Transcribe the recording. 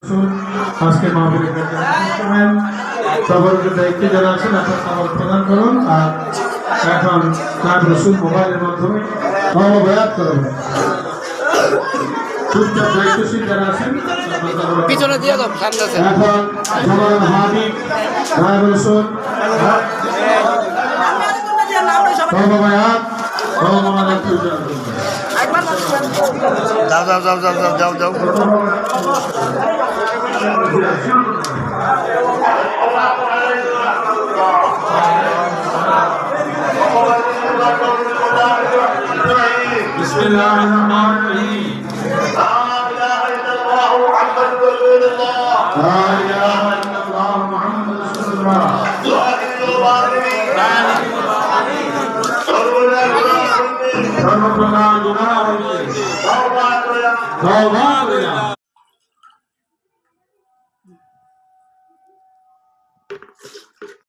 আজকে মাহফিলের সকলকে দায়িত্বে যারা আছেন আপনার খাবার প্রদান করুন আর এখন তার রসুল মোবাইলের মাধ্যমে অবয়াত করবেন। চুপচাপ দায়িত্বশীল যারা আছেন পিছনে দিয়ে দাও সামনে আছে। এখন সমান হাবিব রায় রসুল অবয়াত অবমানাত যাও যাও যাও যাও যাও যাও যাও বিসমিল্লাহিররহমানিররহিম লা ইলাহা ইল্লাল্লাহু মুহাম্মাদুর রাসূলুল্লাহ লা ইলাহা ইল্লাল্লাহ মুহাম্মাদুর রাসূলুল্লাহ সর্বপ্রকার গুনাহ হইতে তওবা করিয়া